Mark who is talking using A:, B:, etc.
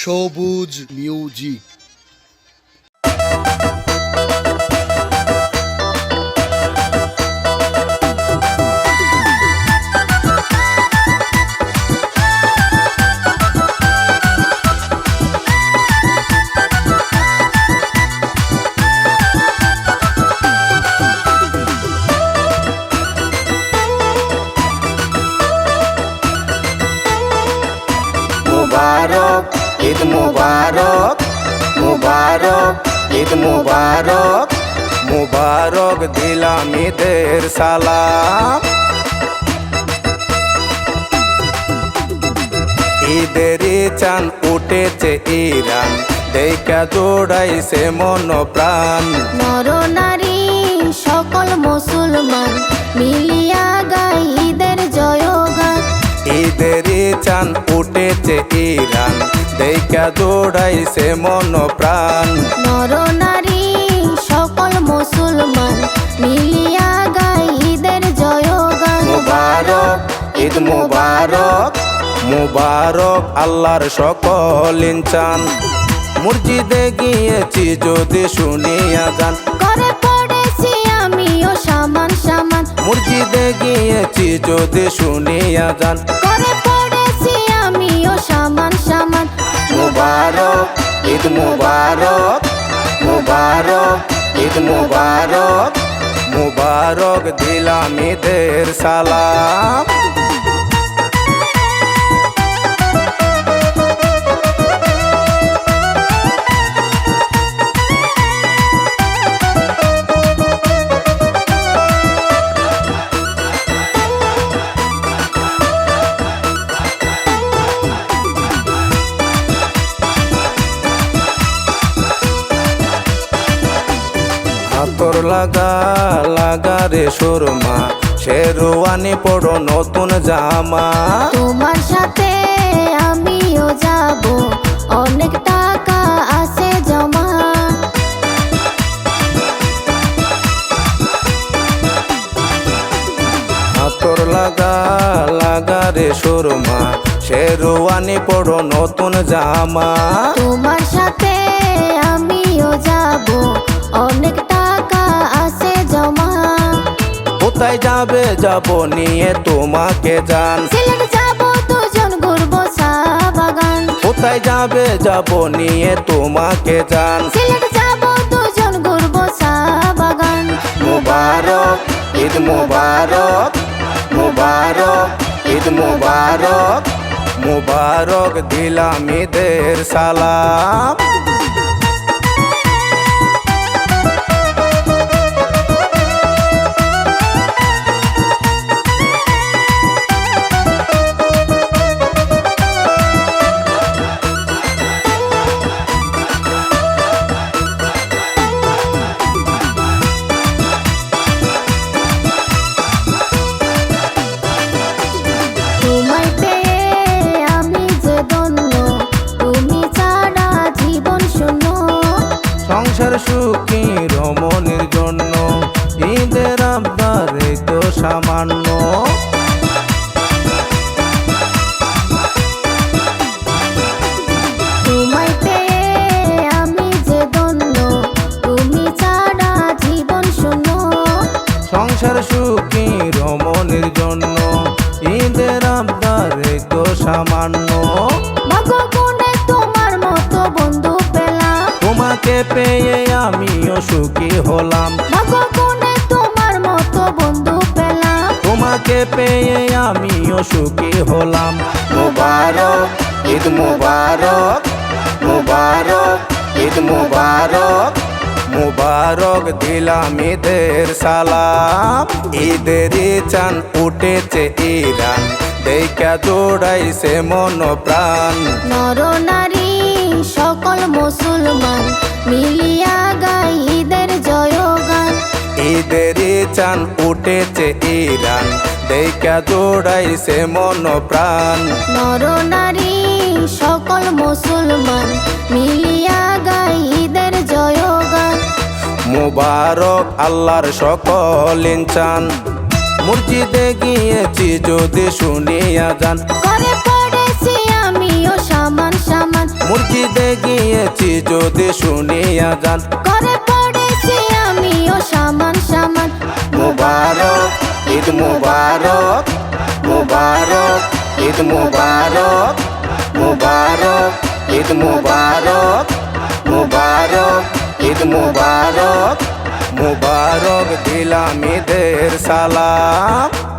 A: সবুজ মিউজিক।
B: মুবারক ঈদ মুবারক, মুবারক ঈদ মুবারক, মুবারক দিলাম ঈদের সালাম। ঈদেরই চাঁদ উঠেছে ইরান, দেখা জোড়াইছে মন প্রাণ।
C: নর নারী সকল মুসলমান মিলিয়া গাই ঈদের জয়গান।
B: ঈদেরই চাঁদ উঠেছে ইরান, দেখা জোড়াইছে মন প্রাণ।
C: নর নারী সকল মুসলমান মিলিয়া গাই ঈদের জয়গান।
B: মুবারক ঈদ মুবারক, মুবারক আল্লাহর সকল ইনসান। মসজিদে গিয়েছি যদি শুনিয়া যান,
C: করে পড়েছি আমিও সামান সামান।
B: মসজিদে গিয়েছি যদি শুনিয়া যান।
C: করে পড়েছি আমিও সামান সামান।
B: মুবারক ঈদ মুবারক, মুবারক ঈদ মুবারক, মুবারক দিলাম ঈদের সালাম। আতর লাগা লাগা রে সুরমা, শেরওয়ানি পড়ো নতুন জামা।
C: তোমার সাথে আমিও যাব, অনেক টাকা আছে জমা।
B: আতর লাগা লাগা রে সুরমা, শেরওয়ানি পড়ো নতুন জামা।
C: তোমার সাথে আমিও যাব, অনেক টাকা আছে জমা।
B: কোথায় যাবে যাব নিয়ে তোমাকে জান,
C: সিলেট যাব দুজন ঘুরবো চা বাগান।
B: কোথায় যাবে যাব নিয়ে তোমাকে জান।
C: সিলেট যাব দুজন ঘুরবো চা বাগান।
B: মুবারক ঈদ মুবারক, মুবারক ঈদ মুবারক, মুবারক দিলাম ঈদের সালাম।
C: তোমায় পেয়ে আমি যে ধন্য, তুমি ছাড়া জীবন শূন্য।
B: সংসার সুখী রমণীর জন্য ঈদের আবদার এই তো সামান্য।
C: তোমায় পেয়ে আমি যে ধন্য, তুমি ছাড়া জীবন শূন্য।
B: সংসার সুখী রমণীর জন্য ঈদের আবদার এই তো সামান্য।
C: ভাগ্য গুণে তোমার মতো বন্ধু পেলাম,
B: তোমাকে পেয়ে আমিও সুখী হলাম।
C: ভাগ্য গুণে তোমার মতো বন্ধু পেলাম।
B: তোমাকে পেয়ে আমিও সুখী হলাম। মুবারক ঈদ মুবারক, মুবারক ঈদ মুবারক, মুবারক দিলাম ঈদের সালাম। ঈদেরই চাঁদ উঠেছে ইরান, দেখা জোড়াইছে মন প্রাণ।
C: নর নারী সকল মুসলমান মিলিয়া গাই ঈদের জয়গান।
B: ঈদেরই চাঁদ উঠেছে ইরান, দেখা জোড়াইছে মন প্রাণ।
C: নর নারী সকল মুসলমান মিলিয়া গাই ঈদের জয়গান।
B: মুবারক আল্লাহর সকল ইনসান। মসজিদে গিয়েছি যদি শুনিয়া যান,
C: করে পড়েছি আমিও সামান
B: মসজিদে গিয়েছি যদি শুনিয়া যান
C: করে পড়েছি আমিও সামান সামান।
B: মুবারক ঈদ মুবারক, মুবারক ঈদ মুবারক, মুবারক ঈদ মুবারক, মুবারক ঈদ মুবারক, মুবারক দিলাম ঈদের সালাম।